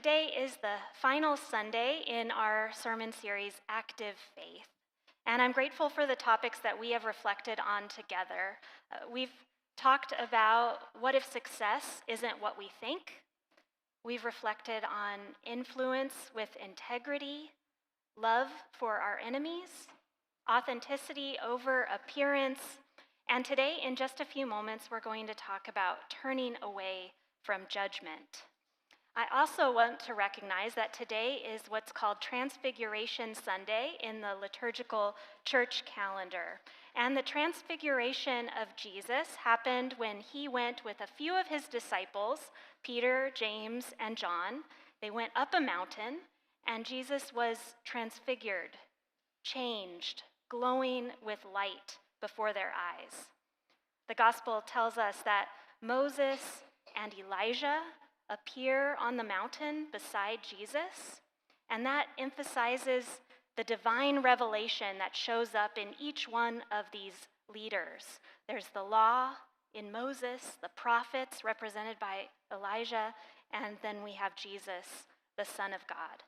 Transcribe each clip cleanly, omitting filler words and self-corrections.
Today is the final Sunday in our sermon series, Active Faith. And I'm grateful for the topics that we have reflected on together. We've talked about what if success isn't what we think. We've reflected on influence with integrity, love for our enemies, authenticity over appearance. And today, in just a few moments, we're going to talk about turning away from judgment. I also want to recognize that today is what's called Transfiguration Sunday in the liturgical church calendar. And the transfiguration of Jesus happened when he went with a few of his disciples, Peter, James, and John. They went up a mountain, and Jesus was transfigured, changed, glowing with light before their eyes. The gospel tells us that Moses and Elijah appear on the mountain beside Jesus, and that emphasizes the divine revelation that shows up in each one of these leaders. There's the law in Moses, the prophets represented by Elijah, and then we have Jesus, the Son of God.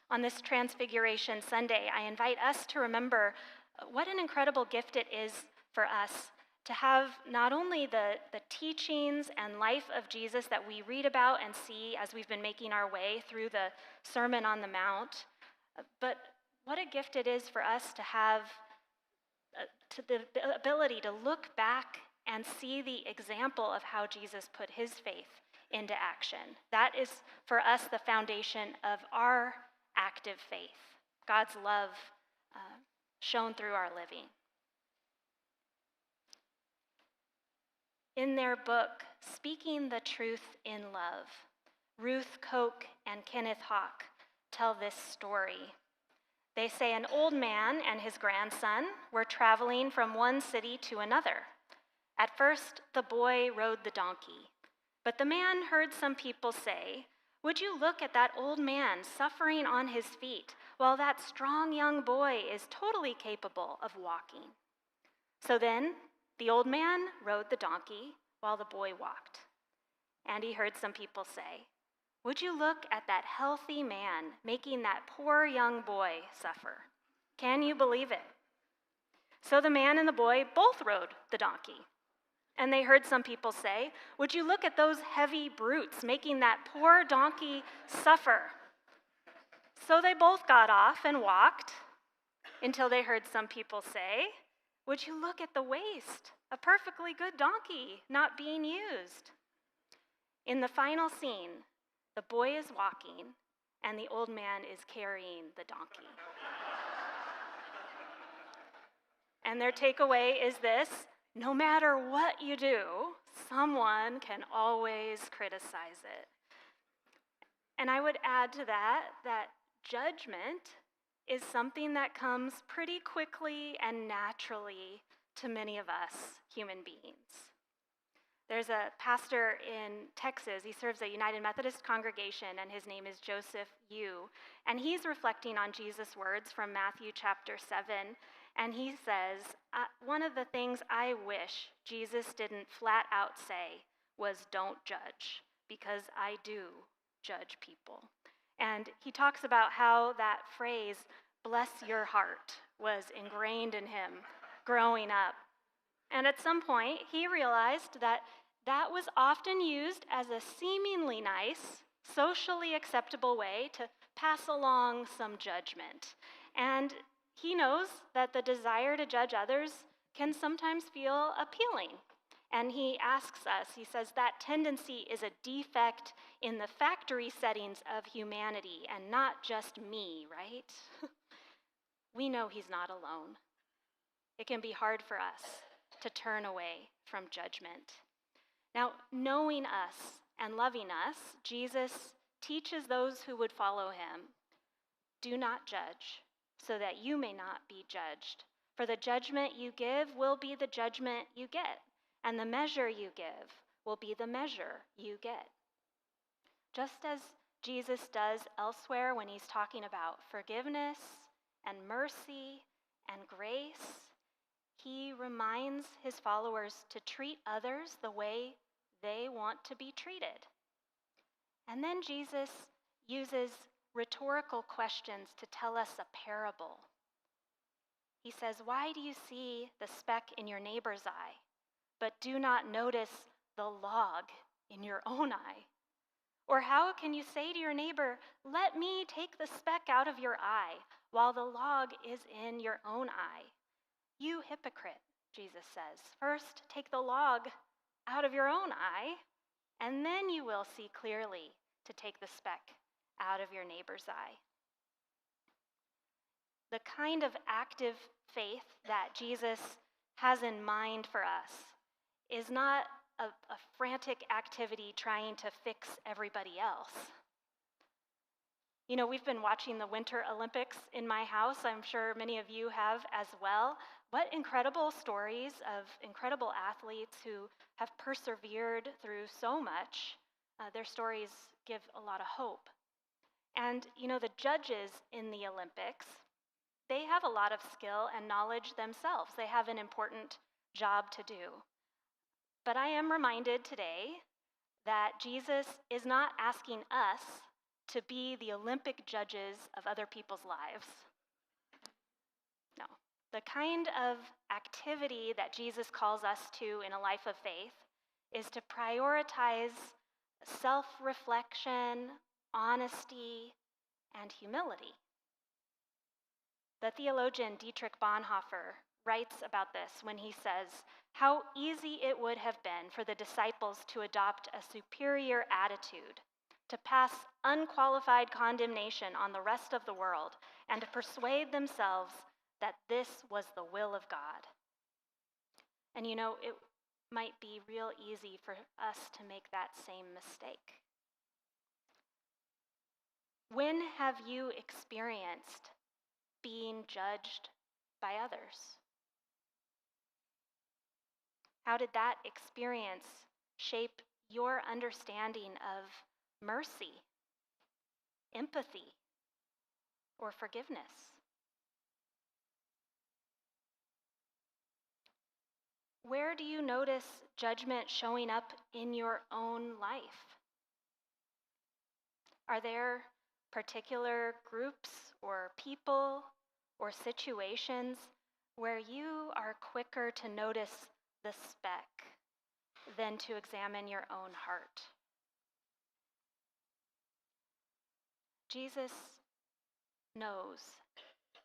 On this Transfiguration Sunday, I invite us to remember what an incredible gift it is for us to have not only the teachings and life of Jesus that we read about and see as we've been making our way through the Sermon on the Mount, but what a gift it is for us to have the ability to look back and see the example of how Jesus put his faith into action. That is, for us, the foundation of our active faith, God's love shown through our living. In their book, Speaking the Truth in Love, Ruth Koch and Kenneth Hawk tell this story. They say an old man and his grandson were traveling from one city to another. At first, the boy rode the donkey, but the man heard some people say, "Would you look at that old man suffering on his feet while that strong young boy is totally capable of walking?" So then, the old man rode the donkey while the boy walked. And he heard some people say, "Would you look at that healthy man making that poor young boy suffer? Can you believe it?" So the man and the boy both rode the donkey. And they heard some people say, "Would you look at those heavy brutes making that poor donkey suffer?" So they both got off and walked until they heard some people say, "Would you look at the waste, a perfectly good donkey not being used?" In the final scene, the boy is walking and the old man is carrying the donkey. And their takeaway is this: no matter what you do, someone can always criticize it. And I would add to that judgment is something that comes pretty quickly and naturally to many of us human beings. There's a pastor in Texas. He serves a United Methodist congregation, and his name is Joseph Yu. And he's reflecting on Jesus' words from Matthew chapter 7. And he says, one of the things I wish Jesus didn't flat out say was, "Don't judge," because I do judge people. And he talks about how that phrase, "bless your heart," was ingrained in him growing up. And at some point, he realized that that was often used as a seemingly nice, socially acceptable way to pass along some judgment. And he knows that the desire to judge others can sometimes feel appealing. And he asks us, he says, that tendency is a defect in the factory settings of humanity and not just me, right? We know he's not alone. It can be hard for us to turn away from judgment. Now, knowing us and loving us, Jesus teaches those who would follow him, "Do not judge, so that you may not be judged. For the judgment you give will be the judgment you get, and the measure you give will be the measure you get." Just as Jesus does elsewhere when he's talking about forgiveness and mercy and grace, he reminds his followers to treat others the way they want to be treated. And then Jesus uses rhetorical questions to tell us a parable. He says, "Why do you see the speck in your neighbor's eye, but do not notice the log in your own eye? Or how can you say to your neighbor, 'Let me take the speck out of your eye,' while the log is in your own eye? You hypocrite," Jesus says. "First take the log out of your own eye, and then you will see clearly to take the speck out of your neighbor's eye." The kind of active faith that Jesus has in mind for us is not a frantic activity trying to fix everybody else. You know, we've been watching the Winter Olympics in my house. I'm sure many of you have as well. What incredible stories of incredible athletes who have persevered through so much. Their stories give a lot of hope. And, you know, the judges in the Olympics, they have a lot of skill and knowledge themselves. They have an important job to do. But I am reminded today that Jesus is not asking us to be the Olympic judges of other people's lives. No. The kind of activity that Jesus calls us to in a life of faith is to prioritize self-reflection, honesty, and humility. The theologian Dietrich Bonhoeffer writes about this when he says, "How easy it would have been for the disciples to adopt a superior attitude, to pass unqualified condemnation on the rest of the world, and to persuade themselves that this was the will of God." And you know, it might be real easy for us to make that same mistake. When have you experienced being judged by others? How did that experience shape your understanding of mercy, empathy, or forgiveness? Where do you notice judgment showing up in your own life? Are there particular groups or people or situations where you are quicker to notice the speck than to examine your own heart? Jesus knows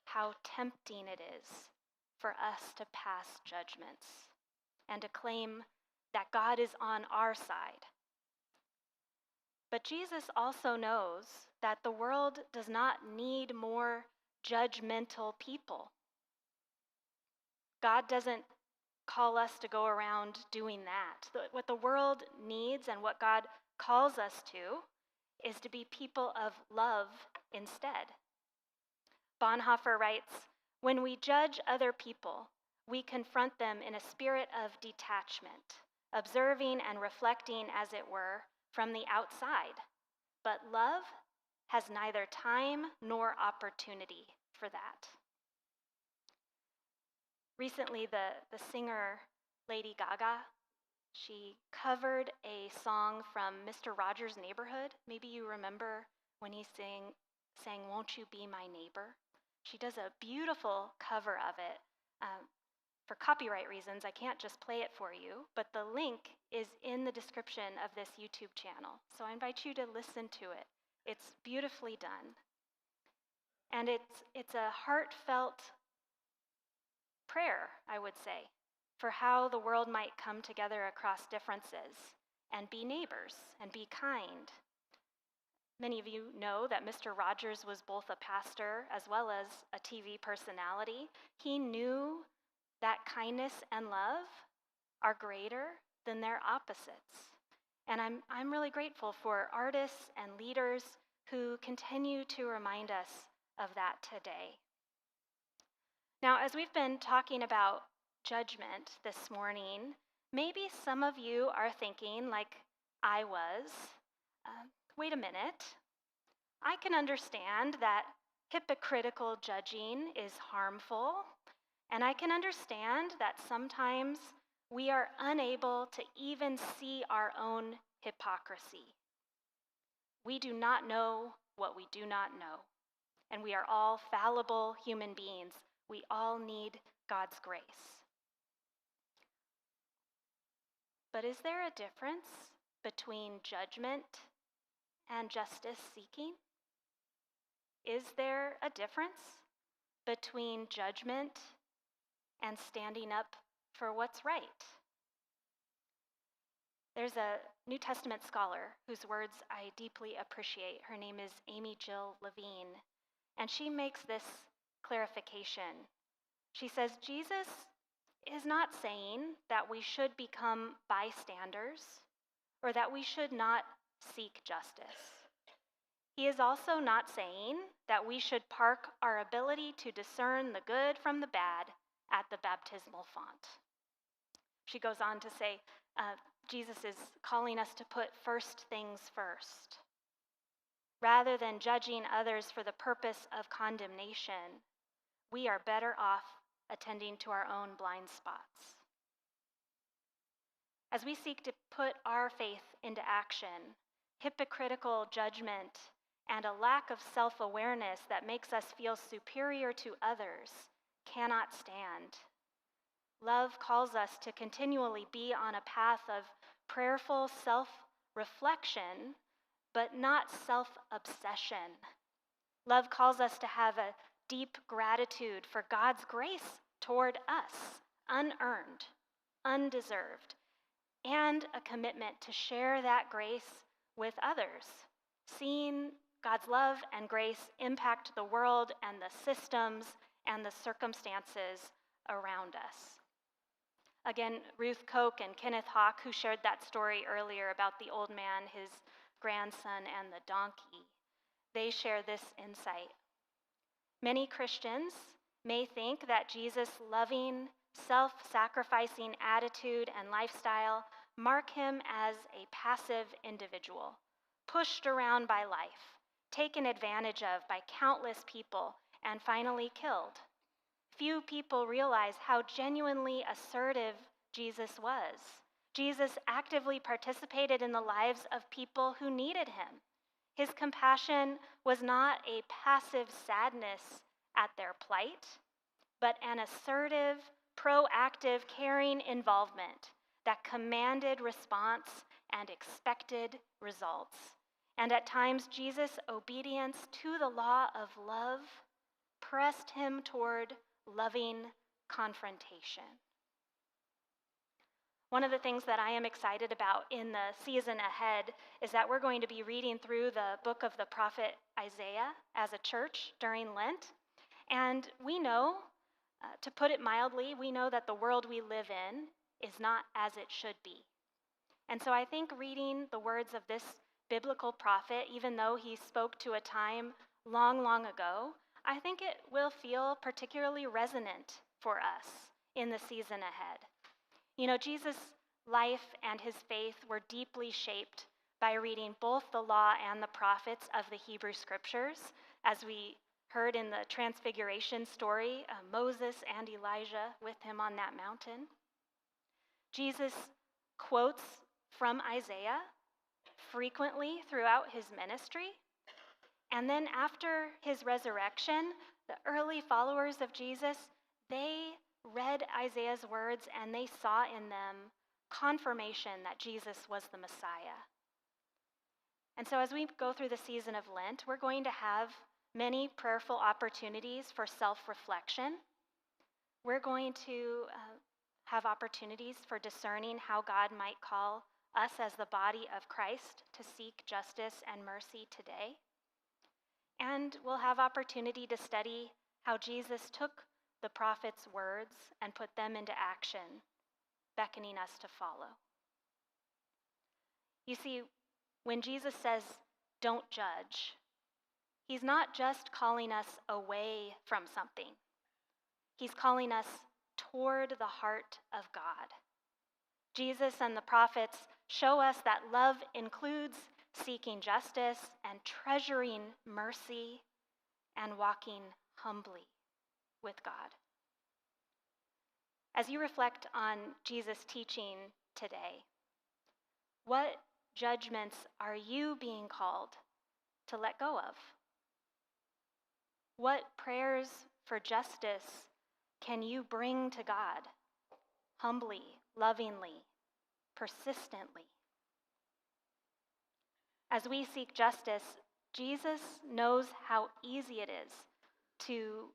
how tempting it is for us to pass judgments and to claim that God is on our side. But Jesus also knows that the world does not need more judgmental people. God doesn't call us to go around doing that. What the world needs and what God calls us to is to be people of love instead. Bonhoeffer writes, "When we judge other people, we confront them in a spirit of detachment, observing and reflecting, as it were, from the outside. But love has neither time nor opportunity for that." Recently, the singer Lady Gaga, she covered a song from Mr. Rogers' Neighborhood. Maybe you remember when he sang "Won't You Be My Neighbor?" She does a beautiful cover of it. For copyright reasons, I can't just play it for you, but the link is in the description of this YouTube channel. So I invite you to listen to it. It's beautifully done. And it's a heartfelt prayer, I would say, for how the world might come together across differences and be neighbors and be kind. Many of you know that Mr. Rogers was both a pastor as well as a TV personality. He knew that kindness and love are greater than their opposites. And I'm really grateful for artists and leaders who continue to remind us of that today. Now, as we've been talking about judgment this morning, maybe some of you are thinking, like I was, wait a minute, I can understand that hypocritical judging is harmful, and I can understand that sometimes we are unable to even see our own hypocrisy. We do not know what we do not know, and we are all fallible human beings. We all need God's grace. But is there a difference between judgment and justice seeking? Is there a difference between judgment and standing up for what's right? There's a New Testament scholar whose words I deeply appreciate. Her name is Amy Jill Levine, and she makes this clarification. She says, Jesus is not saying that we should become bystanders or that we should not seek justice. He is also not saying that we should park our ability to discern the good from the bad at the baptismal font. She goes on to say, Jesus is calling us to put first things first. Rather than judging others for the purpose of condemnation, we are better off attending to our own blind spots. As we seek to put our faith into action, hypocritical judgment and a lack of self-awareness that makes us feel superior to others cannot stand. Love calls us to continually be on a path of prayerful self-reflection, but not self-obsession. Love calls us to have a deep gratitude for God's grace toward us, unearned, undeserved, and a commitment to share that grace with others, seeing God's love and grace impact the world and the systems and the circumstances around us. Again, Ruth Koch and Kenneth Hawk, who shared that story earlier about the old man, his grandson, and the donkey, they share this insight. Many Christians may think that Jesus' loving, self-sacrificing attitude and lifestyle mark him as a passive individual, pushed around by life, taken advantage of by countless people, and finally killed. Few people realize how genuinely assertive Jesus was. Jesus actively participated in the lives of people who needed him. His compassion was not a passive sadness at their plight, but an assertive, proactive, caring involvement that commanded response and expected results. And at times, Jesus' obedience to the law of love pressed him toward loving confrontation. One of the things that I am excited about in the season ahead is that we're going to be reading through the book of the prophet Isaiah as a church during Lent. And we know, to put it mildly, we know that the world we live in is not as it should be. And so I think reading the words of this biblical prophet, even though he spoke to a time long, long ago, I think it will feel particularly resonant for us in the season ahead. You know, Jesus' life and his faith were deeply shaped by reading both the law and the prophets of the Hebrew Scriptures. As we heard in the Transfiguration story, Moses and Elijah with him on that mountain. Jesus quotes from Isaiah frequently throughout his ministry. And then after his resurrection, the early followers of Jesus, they read Isaiah's words and they saw in them confirmation that Jesus was the Messiah. And so as we go through the season of Lent, we're going to have many prayerful opportunities for self-reflection. We're going to have opportunities for discerning how God might call us as the body of Christ to seek justice and mercy today. And we'll have opportunity to study how Jesus took the prophet's words and put them into action, beckoning us to follow. You see, when Jesus says, "Don't judge," he's not just calling us away from something. He's calling us toward the heart of God. Jesus and the prophets show us that love includes seeking justice and treasuring mercy and walking humbly with God. As you reflect on Jesus' teaching today, what judgments are you being called to let go of? What prayers for justice can you bring to God humbly, lovingly, persistently? As we seek justice, Jesus knows how easy it is to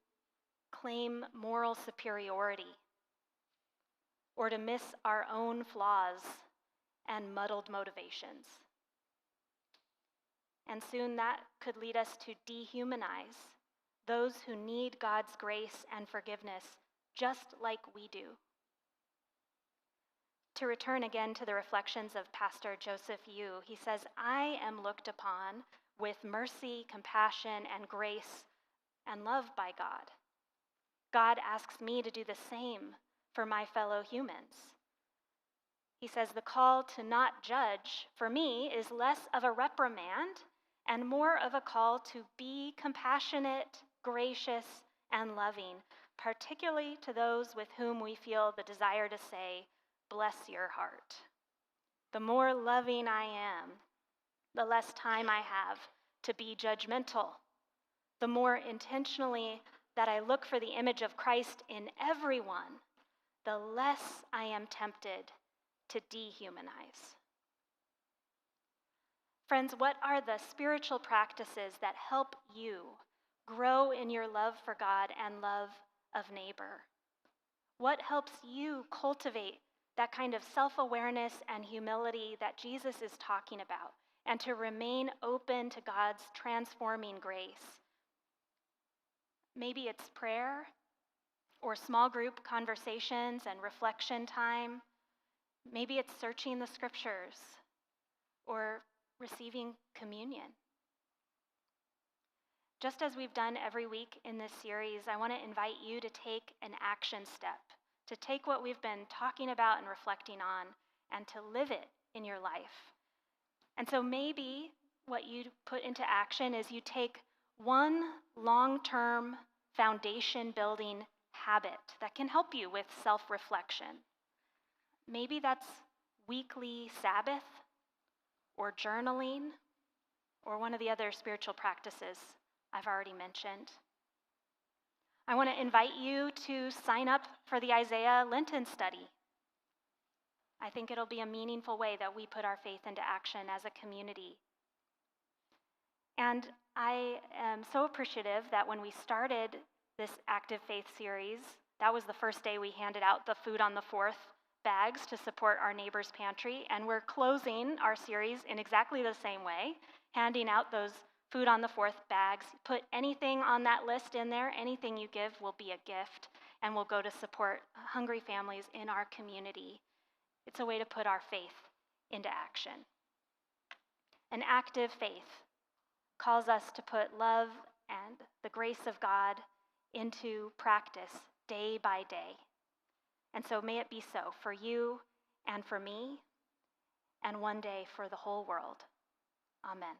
claim moral superiority or to miss our own flaws and muddled motivations. And soon that could lead us to dehumanize those who need God's grace and forgiveness just like we do. To return again to the reflections of Pastor Joseph Yu, he says, I am looked upon with mercy, compassion, and grace and love by God. God asks me to do the same for my fellow humans. He says the call to not judge, for me, is less of a reprimand and more of a call to be compassionate, gracious, and loving, particularly to those with whom we feel the desire to say, bless your heart. The more loving I am, the less time I have to be judgmental. The more intentionally that I look for the image of Christ in everyone, the less I am tempted to dehumanize. Friends, what are the spiritual practices that help you grow in your love for God and love of neighbor? What helps you cultivate that kind of self-awareness and humility that Jesus is talking about, and to remain open to God's transforming grace? Maybe it's prayer or small group conversations and reflection time. Maybe it's searching the scriptures or receiving communion. Just as we've done every week in this series, I want to invite you to take an action step, to take what we've been talking about and reflecting on, and to live it in your life. And so maybe what you put into action is you take one long-term foundation-building habit that can help you with self-reflection. Maybe that's weekly Sabbath, or journaling, or one of the other spiritual practices I've already mentioned. I want to invite you to sign up for the Isaiah Lenten study. I think it'll be a meaningful way that we put our faith into action as a community. And I am so appreciative that when we started this Active Faith series, that was the first day we handed out the Food on the Fourth bags to support our neighbor's pantry, and we're closing our series in exactly the same way, handing out those Food on the Fourth bags. Put anything on that list in there. Anything you give will be a gift and will go to support hungry families in our community. It's a way to put our faith into action. An active faith calls us to put love and the grace of God into practice day by day. And so may it be so for you and for me, and one day for the whole world. Amen.